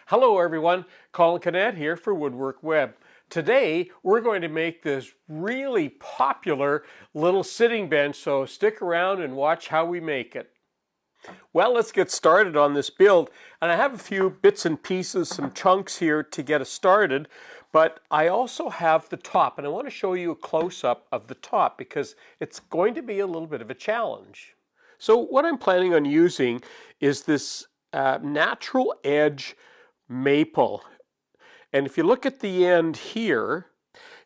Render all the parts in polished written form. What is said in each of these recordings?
Hello everyone, Colin Canet here for WoodWorkWeb. Today we're going to make this really popular little sitting bench, so stick around and watch how we make it. Well, let's get started on this build, and I have a few bits and pieces, some chunks here to get us started, but I also have the top, and I want to show you a close-up of the top because it's going to be a little bit of a challenge. So what I'm planning on using is this natural edge maple, and if you look at the end here,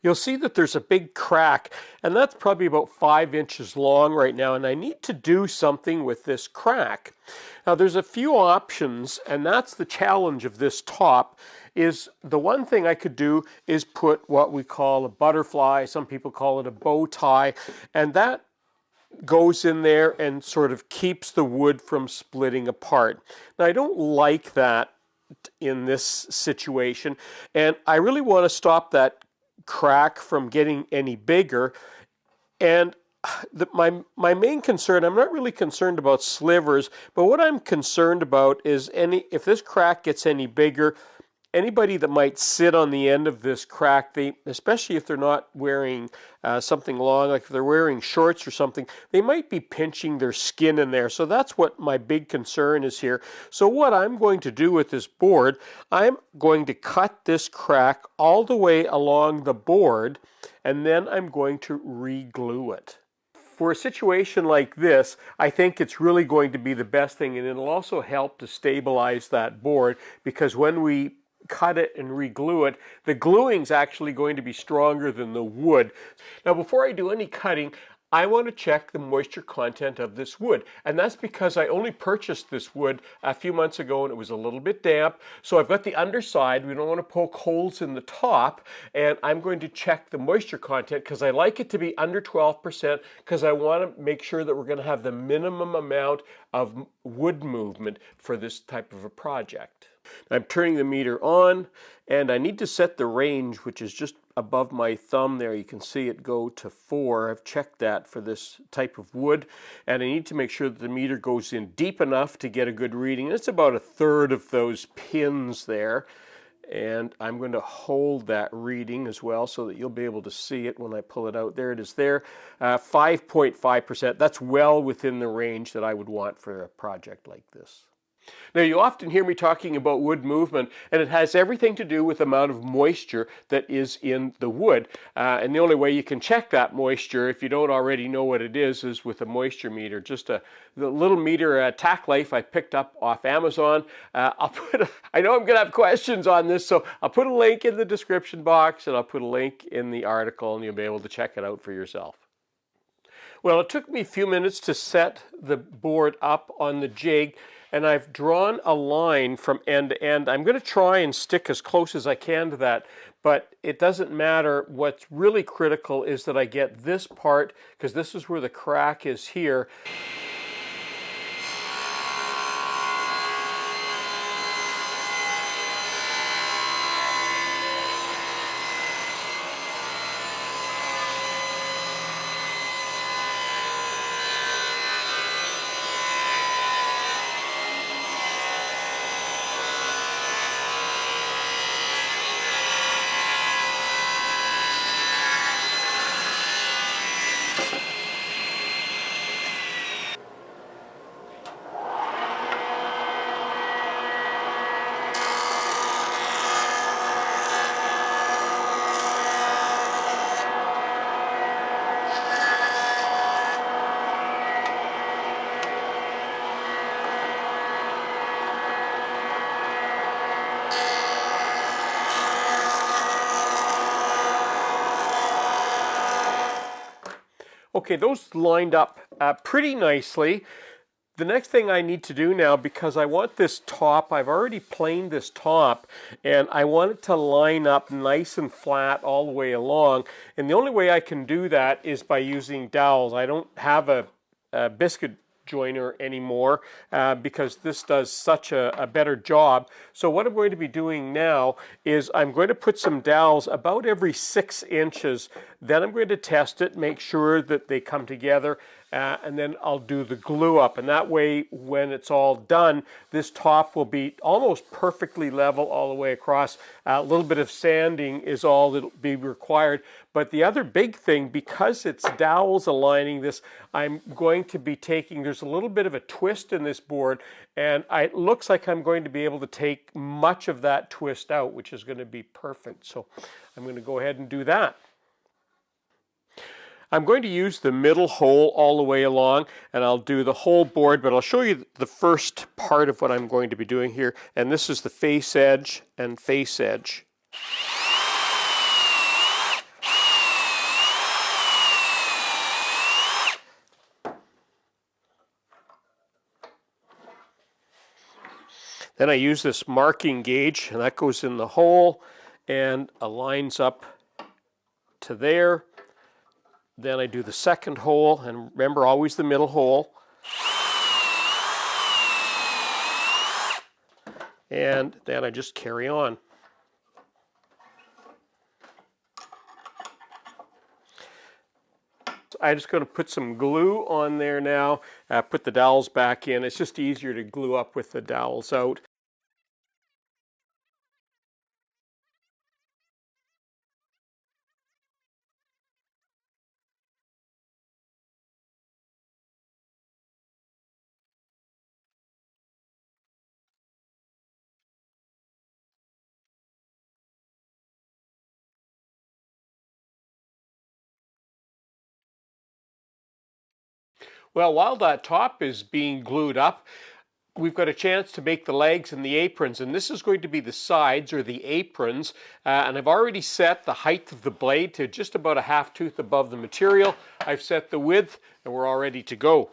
you'll see that there's a big crack, and that's probably about 5 inches long right now, and I need to do something with this crack. Now there's a few options, and that's the challenge of this top. Is the one thing I could do is put what we call a butterfly, some people call it a bow tie, and that goes in there and sort of keeps the wood from splitting apart. Now I don't like that in this situation, and I really want to stop that crack from getting any bigger. And my main concern, I'm not really concerned about slivers, but what I'm concerned about is if this crack gets any bigger, anybody that might sit on the end of this crack, especially if they're not wearing something long, like if they're wearing shorts or something, they might be pinching their skin in there. So that's what my big concern is here. So what I'm going to do with this board, I'm going to cut this crack all the way along the board, and then I'm going to re-glue it. For a situation like this, I think it's really going to be the best thing, and it'll also help to stabilize that board, because when we cut it and re-glue it, the gluing's actually going to be stronger than the wood. Now before I do any cutting, I want to check the moisture content of this wood, and that's because I only purchased this wood a few months ago and it was a little bit damp. So I've got the underside, we don't want to poke holes in the top, and I'm going to check the moisture content because I like it to be under 12%, because I want to make sure that we're going to have the minimum amount of wood movement for this type of a project. I'm turning the meter on, and I need to set the range, which is just above my thumb there. You can see it go to 4. I've checked that for this type of wood, and I need to make sure that the meter goes in deep enough to get a good reading. It's about 1/3 of those pins there, and I'm going to hold that reading as well so that you'll be able to see it when I pull it out. There it is there, 5.5%. That's well within the range that I would want for a project like this. Now you often hear me talking about wood movement, and it has everything to do with the amount of moisture that is in the wood. And the only way you can check that moisture, if you don't already know what it is with a moisture meter. Just the little meter Tack Life I picked up off Amazon. I know I'm going to have questions on this, so I'll put a link in the description box, and I'll put a link in the article, and you'll be able to check it out for yourself. Well, it took me a few minutes to set the board up on the jig, and I've drawn a line from end to end. I'm going to try and stick as close as I can to that, but it doesn't matter. What's really critical is that I get this part, because this is where the crack is here. Okay, those lined up pretty nicely. The next thing I need to do now, because I want this top, I've already planed this top, and I want it to line up nice and flat all the way along. And the only way I can do that is by using dowels. I don't have a biscuit joiner anymore because this does such a better job. So what I'm going to be doing now is I'm going to put some dowels about every 6 inches Then I'm going to test it, make sure that they come together, and then I'll do the glue up. And that way, when it's all done, this top will be almost perfectly level all the way across. A little bit of sanding is all that'll be required. But the other big thing, because it's dowels aligning this, I'm going to be taking, there's a little bit of a twist in this board, and it looks like I'm going to be able to take much of that twist out, which is going to be perfect. So I'm going to go ahead and do that. I'm going to use the middle hole all the way along, and I'll do the whole board, but I'll show you the first part of what I'm going to be doing here, and this is the face edge and face edge. Then I use this marking gauge, and that goes in the hole and aligns up to there. Then I do the second hole, and remember, always the middle hole. And then I just carry on. I'm just going to put some glue on there now, put the dowels back in. It's just easier to glue up with the dowels out. Well, while that top is being glued up, we've got a chance to make the legs and the aprons, and this is going to be the sides or the aprons, and I've already set the height of the blade to just about a half tooth above the material. I've set the width, and we're all ready to go.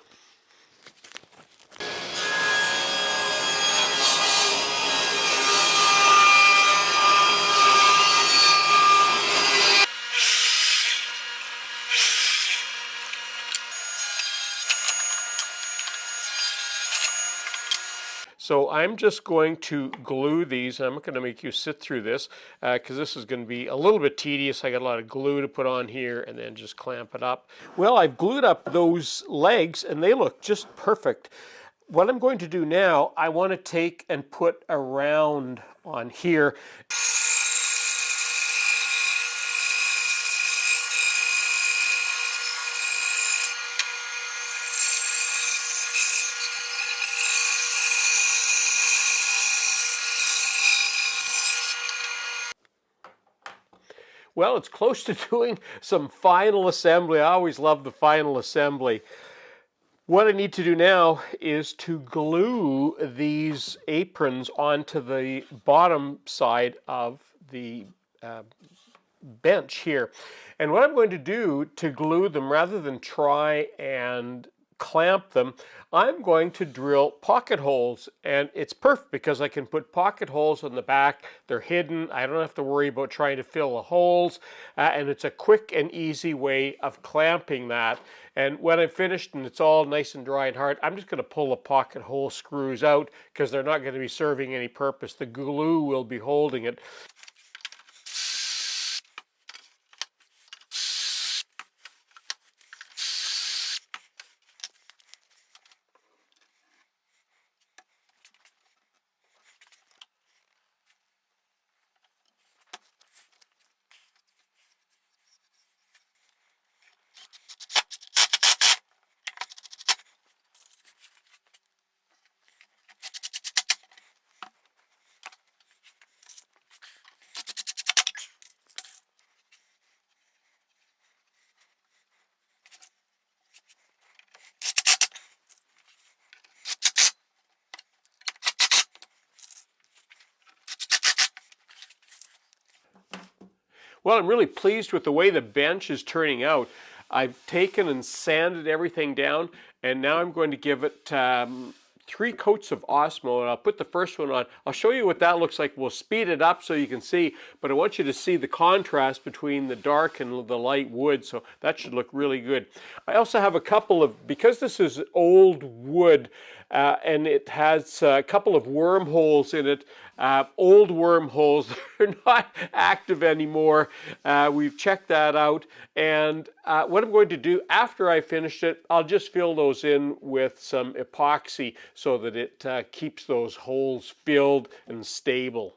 So I'm just going to glue these. I'm not going to make you sit through this because this is going to be a little bit tedious. I got a lot of glue to put on here and then just clamp it up. Well, I've glued up those legs and they look just perfect. What I'm going to do now, I want to take and put a round on here. Well, it's close to doing some final assembly. I always love the final assembly. What I need to do now is to glue these aprons onto the bottom side of the bench here. And what I'm going to do to glue them, rather than try and clamp them, I'm going to drill pocket holes, and it's perfect because I can put pocket holes on the back. They're hidden. I don't have to worry about trying to fill the holes, and it's a quick and easy way of clamping that. And when I'm finished and it's all nice and dry and hard, I'm just going to pull the pocket hole screws out because they're not going to be serving any purpose. The glue will be holding it. Well, I'm really pleased with the way the bench is turning out. I've taken and sanded everything down, and now I'm going to give it 3 coats of Osmo, and I'll put the first one on. I'll show you what that looks like. We'll speed it up so you can see, but I want you to see the contrast between the dark and the light wood, so that should look really good. I also have a couple of, because this is old wood, and it has a couple of wormholes in it, old wormholes. They're not active anymore. We've checked that out, and what I'm going to do after I finish it, I'll just fill those in with some epoxy so that it keeps those holes filled and stable.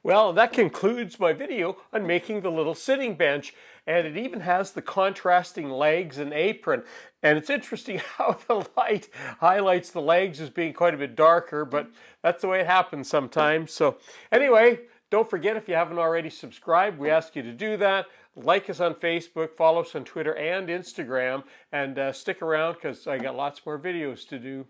Well, that concludes my video on making the little sitting bench, and it even has the contrasting legs and apron. And it's interesting how the light highlights the legs as being quite a bit darker, but that's the way it happens sometimes. So anyway, don't forget, if you haven't already subscribed, we ask you to do that. Like us on Facebook, follow us on Twitter and Instagram, and stick around because I got lots more videos to do.